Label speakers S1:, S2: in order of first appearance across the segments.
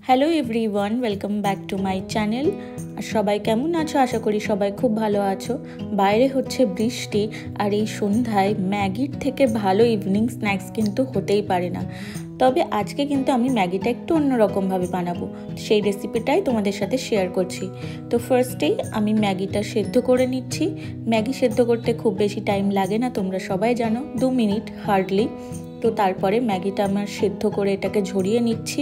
S1: Hello everyone, welcome back to my channel. সবাই কেমন আছো? আশা করি সবাই খুব ভালো আছো। বাইরে হচ্ছে বৃষ্টি, আর এই সন্ধ্যায় ম্যাগির থেকে ভালো ইভিনিং স্ন্যাক্স কিন্তু হতেই পারে না। তবে আজকে কিন্তু আমি ম্যাগিটা একটু অন্যরকমভাবে বানাবো, সেই রেসিপিটাই তোমাদের সাথে শেয়ার করছি। তো ফার্স্টেই আমি ম্যাগিটা সেদ্ধ করে নিচ্ছি। ম্যাগি সেদ্ধ করতে খুব বেশি টাইম লাগে না, তোমরা সবাই জানো, 2 মিনিট হার্ডলি। তো তারপরে ম্যাগিটা আমার সেদ্ধ করে এটাকে ঝরিয়ে নিচ্ছি।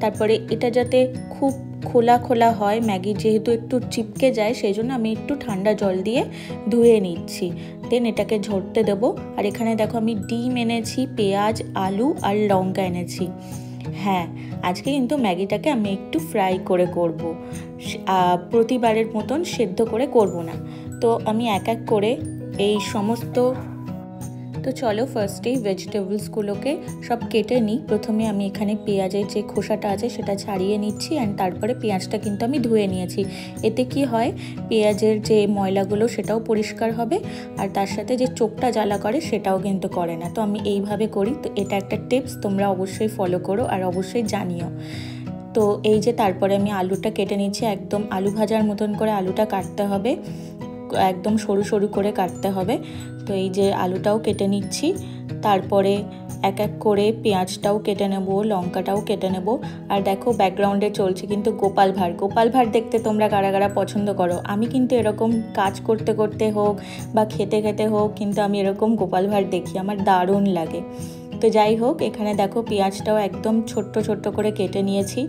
S1: তারপরে এটা যাতে খুব খোলা খোলা হয়, ম্যাগি যেহেতু একটু চিপকে যায়, সেই জন্য আমি একটু ঠান্ডা জল দিয়ে ধুয়ে নিচ্ছি। দেন এটাকে ঝরতে দেবো। আর এখানে দেখো আমি ডিম এনেছি, পেঁয়াজ, আলু আর লঙ্কা এনেছি। হ্যাঁ, আজকে কিন্তু ম্যাগিটাকে আমি একটু ফ্রাই করে করব, প্রতিবারের মতন সেদ্ধ করে করব না। তো আমি এক এক করে এই সমস্ত, তো চলো ফার্স্টেই ভেজিটেবলসগুলোকে সব কেটে নিই। প্রথমে আমি এখানে পেঁয়াজের যে খোসাটা আছে সেটা ছাড়িয়ে নিচ্ছি, অ্যান্ড তারপরে পেঁয়াজটা কিন্তু আমি ধুয়ে নিয়েছি। এতে কি হয়, পেঁয়াজের যে ময়লাগুলো সেটাও পরিষ্কার হবে, আর তার সাথে যে চোখটা জ্বালা করে সেটাও কিন্তু করে না। তো আমি এইভাবে করি। তো এটা একটা টিপস, তোমরা অবশ্যই ফলো করো আর অবশ্যই জানিও। তো এই যে তারপরে আমি আলুটা কেটে নিচ্ছি, একদম আলু ভাজার মতন করে আলুটা কাটতে হবে, একদম সরু সরু করে কাটতে হবে। তো এই যে আলুটাও কেটে নিচ্ছি। তারপরে এক এক করে পেঁয়াজটাও কেটে নেব, লঙ্কাটাও কেটে নেব। আর দেখো ব্যাকগ্রাউন্ডে চলছে কিন্তু গোপাল ভাঁড়। গোপাল ভাঁড় দেখতে তোমরা কারা কারা পছন্দ করো? আমি কিন্তু এরকম কাজ করতে করতে হোক বা খেতে খেতে হোক, কিন্তু আমি এরকম গোপাল ভাঁড় দেখি, আমার দারুণ লাগে। তো যাই হোক, এখানে দেখো পেঁয়াজটাও একদম ছোট্ট ছোট্ট করে কেটে নিয়েছি।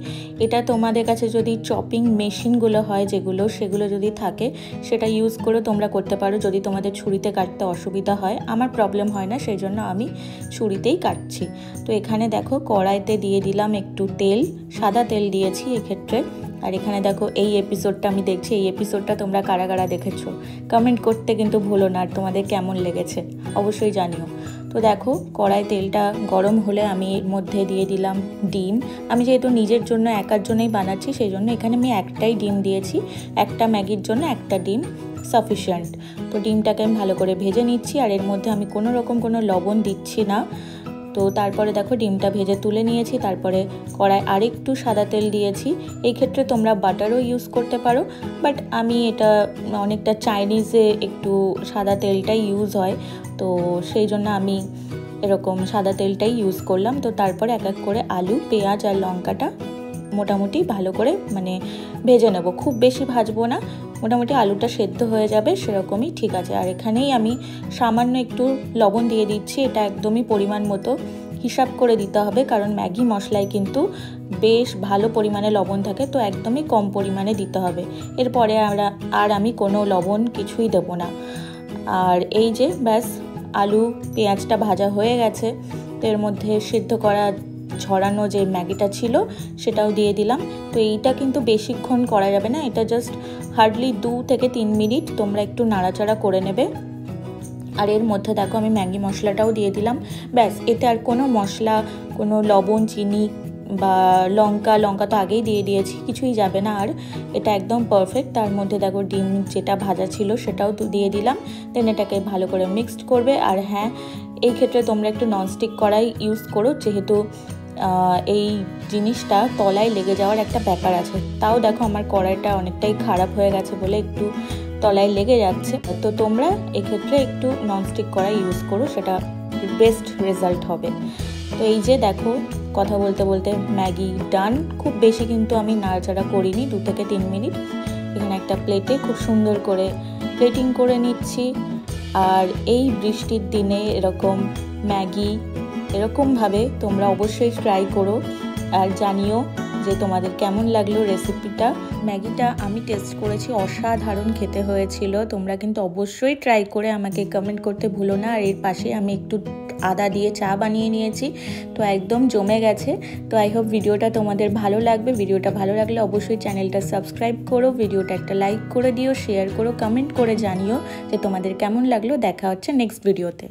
S1: এটা তোমাদের কাছে যদি চপিং মেশিনগুলো হয় যেগুলো, সেগুলো যদি থাকে সেটা ইউজ করে তোমরা করতে পারো, যদি তোমাদের ছুরিতে কাটতে অসুবিধা হয়। আমার প্রবলেম হয় না, সেই জন্য আমি ছুরিতেই কাটছি। তো এখানে দেখো কড়াইতে দিয়ে দিলাম একটু তেল, সাদা তেল দিয়েছি এক্ষেত্রে। আর এখানে দেখো এই এপিসোডটা আমি দেখছি, এই এপিসোডটা তোমরা কারা কারা দেখেছো কমেন্ট করতে কিন্তু ভুলো না, আর তোমাদের কেমন লেগেছে অবশ্যই জানিও। তো দেখো কড়াই তেলটা গরম হলে আমি এর মধ্যে দিয়ে দিলাম ডিম। আমি যেহেতু নিজের জন্য একার জন্যই বানাচ্ছি, সেই জন্য এখানে আমি একটাই ডিম দিয়েছি। একটা ম্যাগির জন্য একটা ডিম সাফিসিয়েন্ট। তো ডিমটাকে আমি ভালো করে ভেজে নিচ্ছি, আর এর মধ্যে আমি কোনো রকম কোনো লবণ দিচ্ছি না। তো তারপরে দেখো ডিমটা ভেজে তুলে নিয়েছি। তারপরে কড়াই আরেকটু সাদা তেল দিয়েছি। এই ক্ষেত্রে তোমরা বাটারও ইউজ করতে পারো, বাট আমি এটা অনেকটা চাইনিজে একটু সাদা তেলটাই ইউজ হয়, তো সেই জন্য আমি এরকম সাদা তেলটাই ইউজ করলাম। তো তারপরে এক এক করে আলু, পেঁয়াজ আর লঙ্কাটা মোটামুটি ভালো করে ভেজে নেব, খুব বেশি ভাজবো না, মোটামুটি আলুটা সেদ্ধ হয়ে যাবে সেরকমই ঠিক আছে। আর এখানেই আমি সামান্য একটু লবণ দিয়ে দিচ্ছি, এটা একদমই পরিমাণ মতো হিসাব করে দিতে হবে, কারণ ম্যাগি মশলায় কিন্তু বেশ ভালো পরিমাণে লবণ থাকে, তো একদমই কম পরিমাণে দিতে হবে। এরপরে আমি কোনো লবণ কিছুই দেব না। আর এই যে ব্যাস, আলু পেঁয়াজটা ভাজা হয়ে গেছে। তো এর মধ্যে সিদ্ধ করা ঝরানো যে ম্যাগিটা ছিল সেটাও দিয়ে দিলাম। তো এইটা কিন্তু বেশিক্ষণ করা যাবে না, এটা জাস্ট হার্ডলি 2 থেকে 3 মিনিট তোমরা একটু নাড়াচাড়া করে নেবে। আর এর মধ্যে দেখো আমি ম্যাগি মশলাটাও দিয়ে দিলাম। ব্যাস, এতে আর কোনো মশলা, কোনো লবণ, চিনি বা লঙ্কা তো আগেই দিয়ে দিয়েছি, কিছুই যাবে না। আর এটা একদম পারফেক্ট। তার মধ্যে দেখো ডিম যেটা ভাজা ছিল সেটাও তো দিয়ে দিলাম। দেন এটাকে ভালো করে মিক্সড করবে। আর হ্যাঁ, এই ক্ষেত্রে তোমরা একটু ননস্টিক কড়াই ইউজ করো, যেহেতু এই জিনিসটা তলায় লেগে যাওয়ার একটা ব্যাপার আছে। তাও দেখো আমার কড়াইটা অনেকটাই খারাপ হয়ে গেছে বলে একটু তলায় লেগে যাচ্ছে। তো তোমরা এক্ষেত্রে একটু ননস্টিক কড়াই ইউজ করো, সেটা বেস্ট রেজাল্ট হবে। তো এই যে দেখো কথা বলতে বলতে ম্যাগি ডান। খুব বেশি কিন্তু আমি নাড়াচাড়া করিনি, 2 থেকে 3 মিনিট। এখানে একটা প্লেটে খুব সুন্দর করে প্লেটিং করে নিচ্ছি। আর এই বৃষ্টির দিনে এরকম ম্যাগি এরকমভাবে তোমরা অবশ্যই ট্রাই করো, আর জানিও যে তোমাদের কেমন লাগলো রেসিপিটা। ম্যাগিটা আমি টেস্ট করেছি, অসাধারণ খেতে হয়েছিল। তোমরা কিন্তু অবশ্যই ট্রাই করে আমাকে কমেন্ট করতে ভুলো না। আর এর পাশে আমি একটু আদা দিয়ে চা বানিয়ে নিয়েছি, তো একদম জমে গেছে। তো আই হোপ ভিডিওটা তোমাদের ভালো লাগবে। ভিডিওটা ভালো লাগলে অবশ্যই চ্যানেলটা সাবস্ক্রাইব করো, ভিডিওটা একটা লাইক করে দিও, শেয়ার করো, কমেন্ট করে জানিও যে তোমাদের কেমন লাগলো। দেখা হচ্ছে নেক্সট ভিডিওতে।